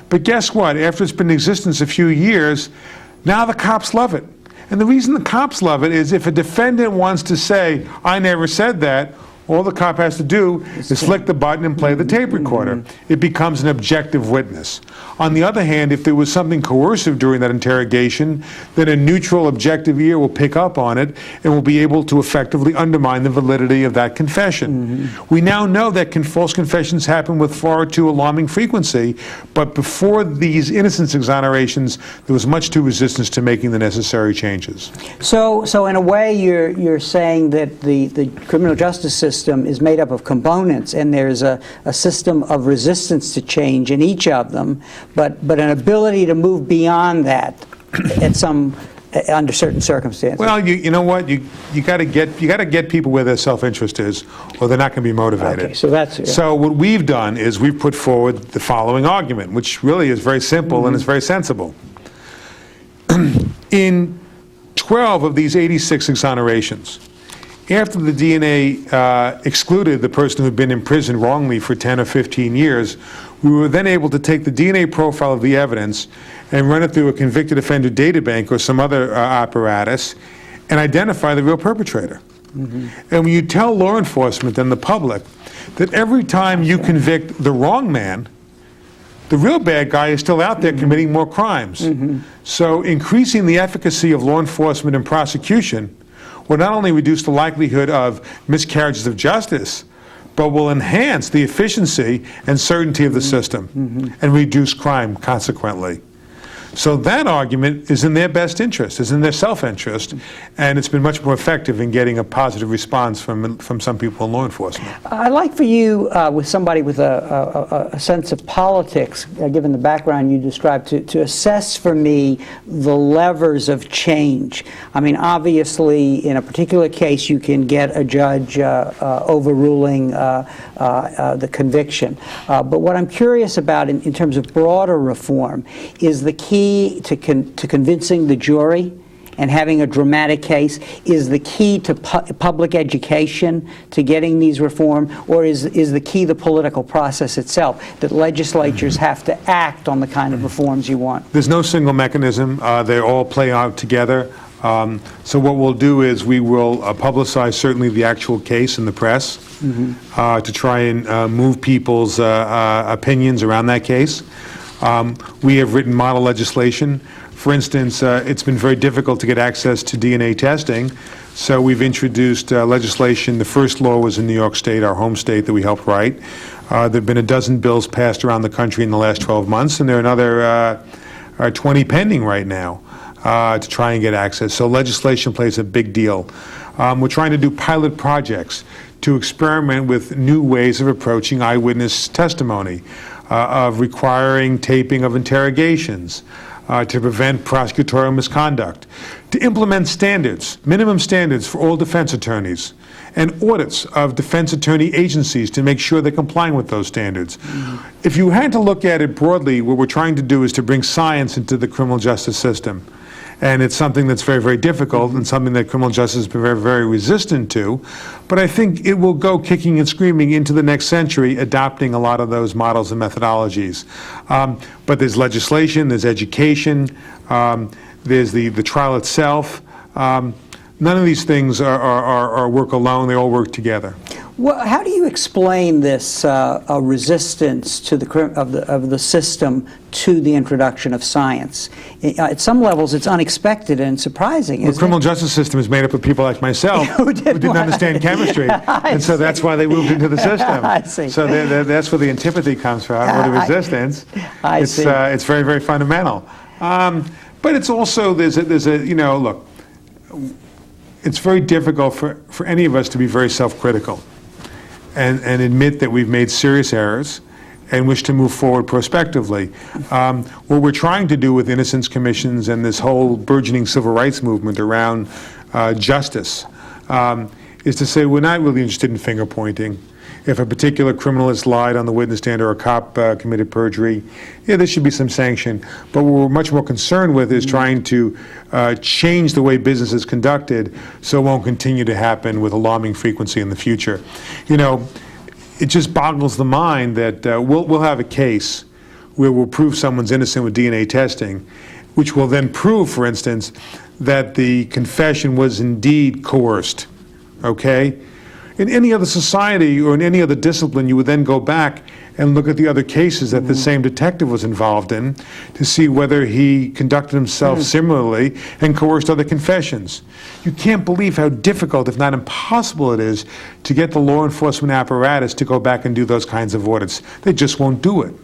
But guess what? After it's been in existence a few years, now the cops love it. And the reason the cops love it is if a defendant wants to say, I never said that, all the cop has to do is flick the button and play the tape recorder. It becomes an objective witness. On the other hand, if there was something coercive during that interrogation, then a neutral, objective ear will pick up on it and will be able to effectively undermine the validity of that confession. We now know that false confessions happen with far too alarming frequency, but before these innocence exonerations, there was much too resistance to making the necessary changes. So in a way, you're saying that the criminal justice system is made up of components, and there's a system of resistance to change in each of them, but an ability to move beyond that under certain circumstances. Well, you know what? You got to get people where their self-interest is, or they're not going to be motivated. Okay, so that's yeah. So what we've done is we've put forward the following argument, which really is very simple and is very sensible. In 12 of these 86 exonerations, after the DNA excluded the person who had been in prison wrongly for 10 or 15 years, we were then able to take the DNA profile of the evidence and run it through a convicted offender data bank or some other apparatus and identify the real perpetrator. And when you tell law enforcement and the public that every time you convict the wrong man, the real bad guy is still out there committing more crimes. So increasing the efficacy of law enforcement and prosecution will not only reduce the likelihood of miscarriages of justice, but will enhance the efficiency and certainty of the system and reduce crime consequently. So that argument is in their best interest, is in their self-interest, and it's been much more effective in getting a positive response from some people in law enforcement. I'd like for you, with somebody with a sense of politics, given the background you described, to assess for me the levers of change. I mean, obviously, in a particular case, you can get a judge overruling the conviction. But what I'm curious about in terms of broader reform is the key to convincing the jury and having a dramatic case. Is the key to public education to getting these reform, or is the key the political process itself, that legislatures have to act on the kind of reforms you want? There's no single mechanism. They all play out together. So what we'll do is we will publicize certainly the actual case in the press to try and move people's opinions around that case. We have written model legislation. For instance, it's been very difficult to get access to DNA testing, so we've introduced legislation. The first law was in New York State, our home state, that we helped write. There have been a dozen bills passed around the country in the last 12 months, and there are another 20 pending right now to try and get access. So legislation plays a big deal. We're trying to do pilot projects to experiment with new ways of approaching eyewitness testimony, of requiring taping of interrogations, to prevent prosecutorial misconduct, to implement standards, minimum standards for all defense attorneys, and audits of defense attorney agencies to make sure they're complying with those standards. If you had to look at it broadly, what we're trying to do is to bring science into the criminal justice system. And it's something that's very, very difficult and something that criminal justice has been very, very resistant to. But I think it will go kicking and screaming into the next century, adopting a lot of those models and methodologies. But there's legislation, there's education, there's the trial itself. None of these things are work alone, they all work together. Well, how do you explain this resistance to of the system to the introduction of science? At some levels, it's unexpected and surprising. The criminal justice system is made up of people like myself who didn't understand chemistry, and so that's why they moved into the system. I see. So that's where the antipathy comes from, or the resistance. It's very, very fundamental. But it's also there's a look. It's very difficult for any of us to be very self-critical and admit that we've made serious errors and wish to move forward prospectively. What we're trying to do with innocence commissions and this whole burgeoning civil rights movement around justice is to say we're not really interested in finger pointing. If a particular criminalist lied on the witness stand or a cop committed perjury, yeah, there should be some sanction. But what we're much more concerned with is trying to change the way business is conducted so it won't continue to happen with alarming frequency in the future. You know, it just boggles the mind that we'll have a case where we'll prove someone's innocent with DNA testing, which will then prove, for instance, that the confession was indeed coerced, okay? In any other society or in any other discipline, you would then go back and look at the other cases that the same detective was involved in to see whether he conducted himself similarly and coerced other confessions. You can't believe how difficult, if not impossible, it is to get the law enforcement apparatus to go back and do those kinds of audits. They just won't do it.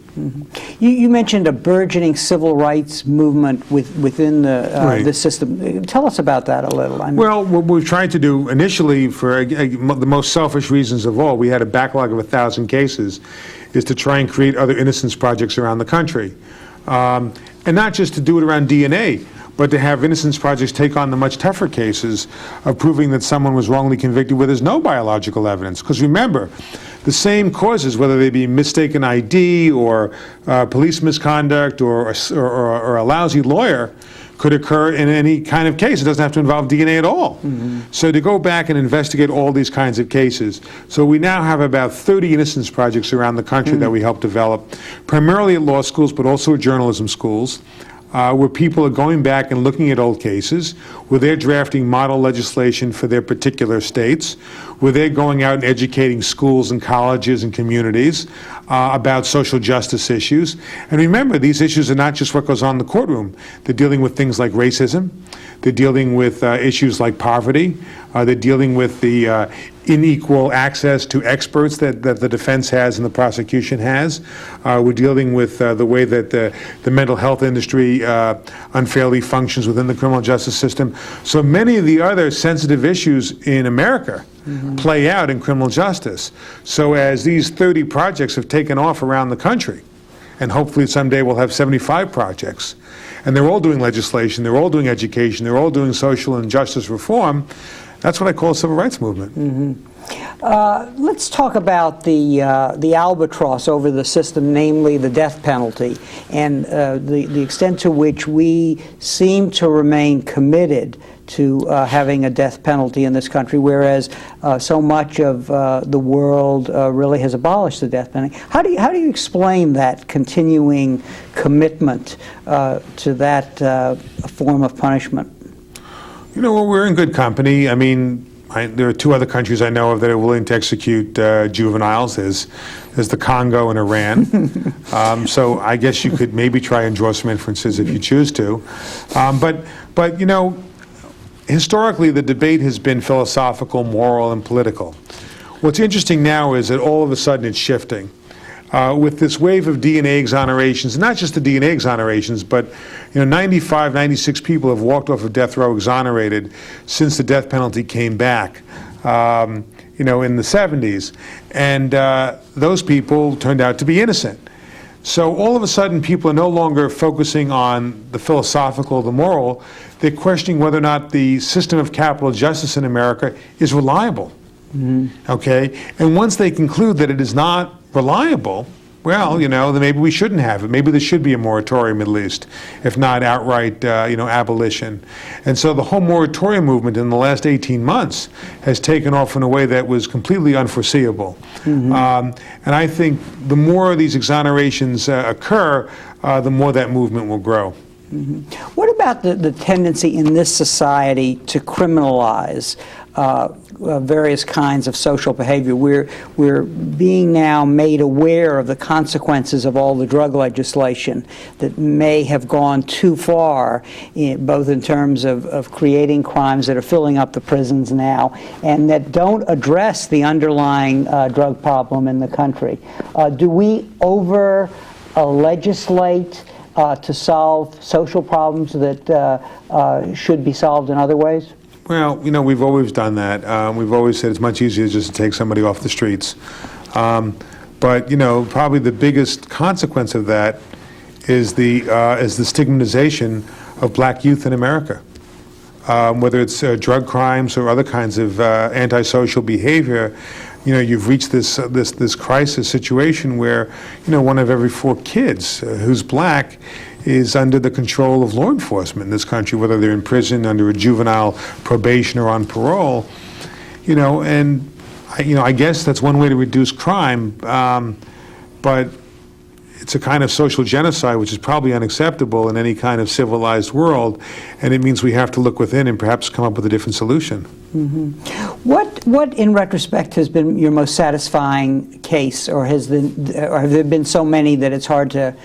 You mentioned a burgeoning civil rights movement within the system. Tell us about that a little. Well, what we've tried to do initially, for the most selfish reasons of all, we had a backlog of 1,000 cases, is to try and create other innocence projects around the country. And not just to do it around DNA, but to have innocence projects take on the much tougher cases of proving that someone was wrongly convicted where there's no biological evidence. Because remember, the same causes, whether they be mistaken ID or police misconduct or a lousy lawyer, could occur in any kind of case. It doesn't have to involve DNA at all. So to go back and investigate all these kinds of cases. So we now have about 30 innocence projects around the country that we help develop, primarily at law schools, but also at journalism schools, where people are going back and looking at old cases, where they're drafting model legislation for their particular states, where they're going out and educating schools and colleges and communities about social justice issues. And remember, these issues are not just what goes on in the courtroom. They're dealing with things like racism. They're dealing with issues like poverty. They're dealing with the unequal access to experts that the defense has and the prosecution has. We're dealing with the way that the mental health industry unfairly functions within the criminal justice system. So many of the other sensitive issues in America play out in criminal justice. So as these 30 projects have taken off around the country, and hopefully someday we'll have 75 projects, and they're all doing legislation, they're all doing education, they're all doing social and justice reform, that's what I call a civil rights movement. Let's talk about the albatross over the system, namely the death penalty, and the extent to which we seem to remain committed to having a death penalty in this country, whereas so much of the world really has abolished the death penalty. How do you explain that continuing commitment to that form of punishment? You know, well, we're in good company. I mean, there are two other countries I know of that are willing to execute juveniles. There's the Congo and Iran. So I guess you could maybe try and draw some inferences if you choose to. But you know, historically the debate has been philosophical, moral, and political. What's interesting now is that all of a sudden it's shifting. With this wave of DNA exonerations, not just the DNA exonerations, but 95, 96 people have walked off of death row exonerated since the death penalty came back, in the 70s. And those people turned out to be innocent. So all of a sudden, people are no longer focusing on the philosophical, the moral. They're questioning whether or not the system of capital justice in America is reliable. Okay? And once they conclude that it is not reliable, well, then maybe we shouldn't have it. Maybe there should be a moratorium at least, if not outright, abolition. And so the whole moratorium movement in the last 18 months has taken off in a way that was completely unforeseeable. And I think the more these exonerations occur, the more that movement will grow. What about the tendency in this society to criminalize various kinds of social behavior? We're being now made aware of the consequences of all the drug legislation that may have gone too far, both in terms of creating crimes that are filling up the prisons now and that don't address the underlying drug problem in the country. Do we over-legislate to solve social problems that should be solved in other ways? Well, we've always done that. We've always said it's much easier just to take somebody off the streets. But, probably the biggest consequence of that is the stigmatization of black youth in America. whether it's drug crimes or other kinds of antisocial behavior. You've reached this crisis situation where, one of every 4 kids who's black is under the control of law enforcement in this country, whether they're in prison under a juvenile probation or on parole. And I guess that's one way to reduce crime, but it's a kind of social genocide which is probably unacceptable in any kind of civilized world, and it means we have to look within and perhaps come up with a different solution. Mm-hmm. What in retrospect has been your most satisfying case, or have there been so many that it's hard to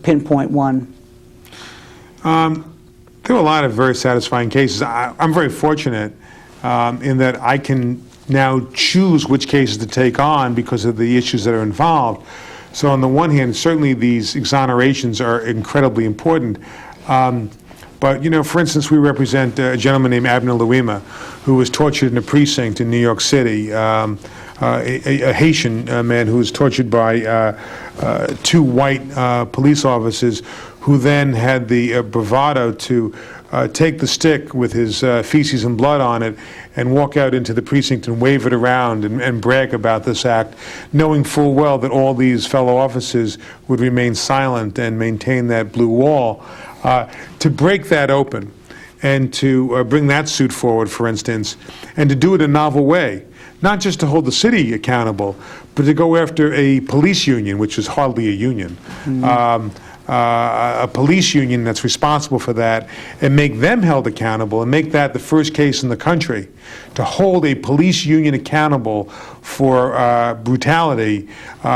pinpoint one? There are a lot of very satisfying cases. I'm very fortunate in that I can now choose which cases to take on because of the issues that are involved. So on the one hand, certainly these exonerations are incredibly important. But, for instance, we represent a gentleman named Abner Louima, who was tortured in a precinct in New York City, a Haitian man who was tortured by 2 white police officers who then had the bravado to take the stick with his feces and blood on it and walk out into the precinct and wave it around and brag about this act, knowing full well that all these fellow officers would remain silent and maintain that blue wall. To break that open and to bring that suit forward, for instance, and to do it in a novel way, not just to hold the city accountable, but to go after a police union, which is hardly a union. Mm-hmm. A police union that's responsible for that, and make them held accountable, and make that the first case in the country to hold a police union accountable for brutality,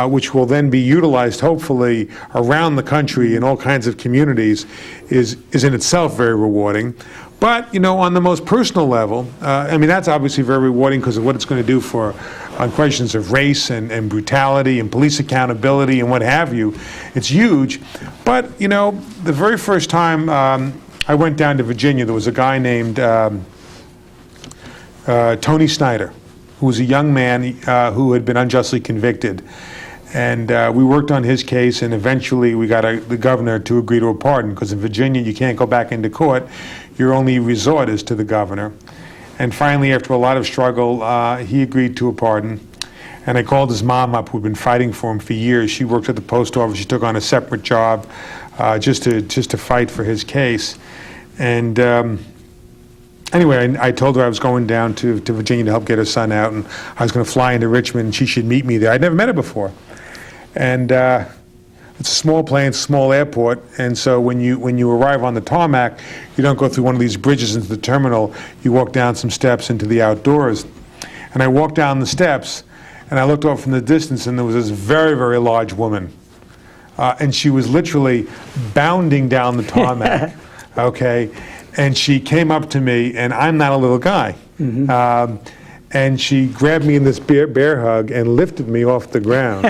which will then be utilized hopefully around the country in all kinds of communities, is in itself very rewarding. But, on the most personal level, that's obviously very rewarding because of what it's going to do on questions of race and brutality and police accountability and what have you. It's huge. But, the very first time I went down to Virginia, there was a guy named Tony Schneider, who was a young man who had been unjustly convicted. And we worked on his case, and eventually we got the governor to agree to a pardon, because in Virginia you can't go back into court. Your only resort is to the governor. And finally, after a lot of struggle, he agreed to a pardon. And I called his mom up, who'd been fighting for him for years. She worked at the post office. She took on a separate job just to fight for his case. And anyway, I told her I was going down to Virginia to help get her son out, and I was going to fly into Richmond, and she should meet me there. I'd never met her before. And it's a small plane, it's a small airport, and so when you arrive on the tarmac, you don't go through one of these bridges into the terminal. You walk down some steps into the outdoors. And I walked down the steps, and I looked off from the distance, and there was this very, very large woman. And she was literally bounding down the tarmac, okay? And she came up to me, and I'm not a little guy. Mm-hmm. And she grabbed me in this bear hug and lifted me off the ground.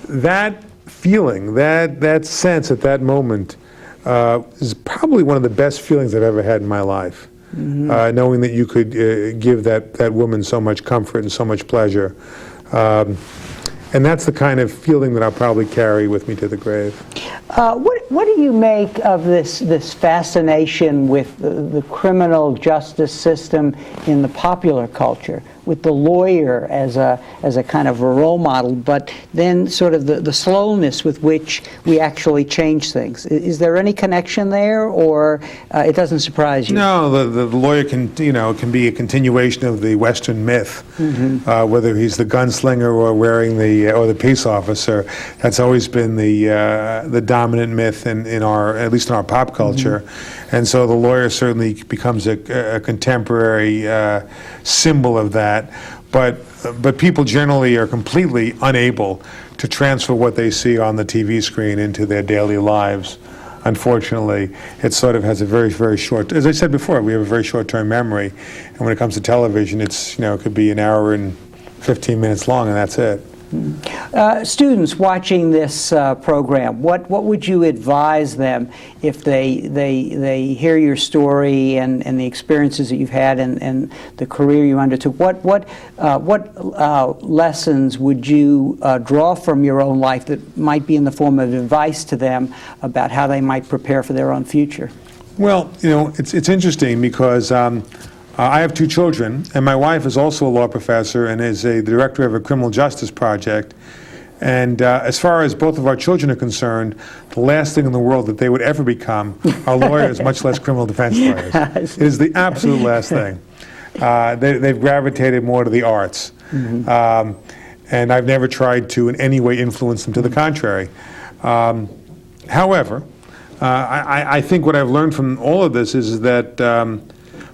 That feeling, that sense at that moment is probably one of the best feelings I've ever had in my life. Mm-hmm. Knowing that you could give that woman so much comfort and so much pleasure. And that's the kind of feeling that I'll probably carry with me to the grave. What do you make of this fascination with the criminal justice system in the popular culture, with the lawyer as a kind of a role model, but then sort of the slowness with which we actually change things? Is there any connection there, or it doesn't surprise you? No, the lawyer can be a continuation of the Western myth, mm-hmm. Whether he's the gunslinger or wearing or the peace officer. That's always been the dominant myth in our, at least in our pop culture. Mm-hmm. And so the lawyer certainly becomes a contemporary symbol of that. But people generally are completely unable to transfer what they see on the TV screen into their daily lives. Unfortunately, it sort of has a very, very short, as I said before, we have a very short-term memory. And when it comes to television, it could be an hour and 15 minutes long, and that's it. Students watching this program, what would you advise them if they hear your story and the experiences that you've had and the career you undertook? What lessons would you draw from your own life that might be in the form of advice to them about how they might prepare for their own future? Well, it's interesting because I have 2 children, and my wife is also a law professor and is the director of a criminal justice project. And as far as both of our children are concerned, the last thing in the world that they would ever become are lawyers, much less criminal defense lawyers. It is the absolute last thing. They've gravitated more to the arts. And I've never tried to in any way influence them to the contrary. However, I think what I've learned from all of this is that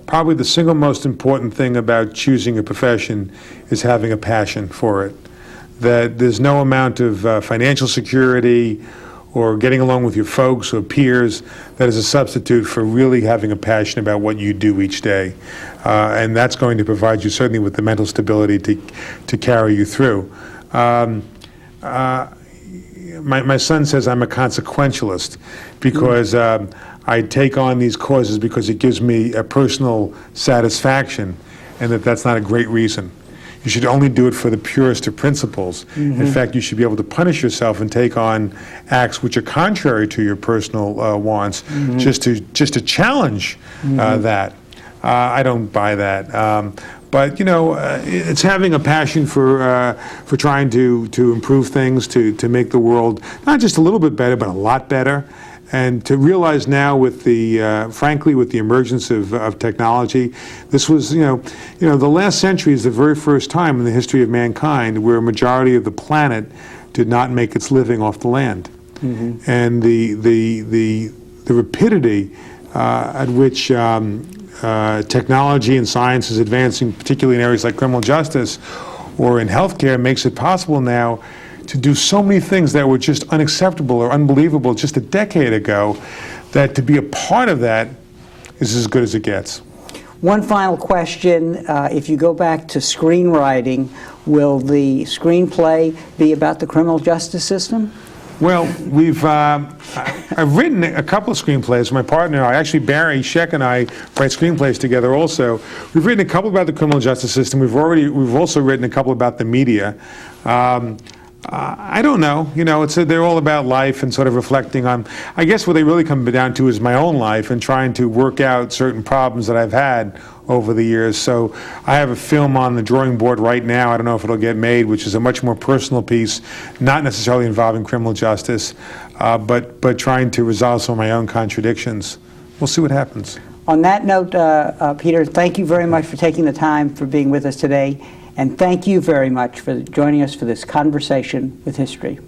probably the single most important thing about choosing a profession is having a passion for it. That there's no amount of financial security or getting along with your folks or peers that is a substitute for really having a passion about what you do each day. And that's going to provide you certainly with the mental stability to carry you through. My son says I'm a consequentialist because I take on these causes because it gives me a personal satisfaction, and that's not a great reason. You should only do it for the purest of principles. In fact, you should be able to punish yourself and take on acts which are contrary to your personal wants, just to challenge that. I don't buy that. But it's having a passion for trying to improve things, to make the world not just a little bit better, but a lot better. And to realize now, with the frankly, with the emergence of technology, this was the last century is the very first time in the history of mankind where a majority of the planet did not make its living off the land, and the rapidity at which technology and science is advancing, particularly in areas like criminal justice or in healthcare, makes it possible now to do so many things that were just unacceptable or unbelievable just a decade ago, that to be a part of that is as good as it gets. One final question. If you go back to screenwriting, will the screenplay be about the criminal justice system? Well, I've written a couple of screenplays. My partner, actually Barry Scheck, and I write screenplays together also. We've written a couple about the criminal justice system. We've also written a couple about the media. I don't know. They're all about life and sort of reflecting on, I guess what they really come down to is my own life and trying to work out certain problems that I've had over the years. So I have a film on the drawing board right now, I don't know if it'll get made, which is a much more personal piece, not necessarily involving criminal justice, but trying to resolve some of my own contradictions. We'll see what happens. On that note, Peter, thank you very much for taking the time for being with us today. And thank you very much for joining us for this conversation with history.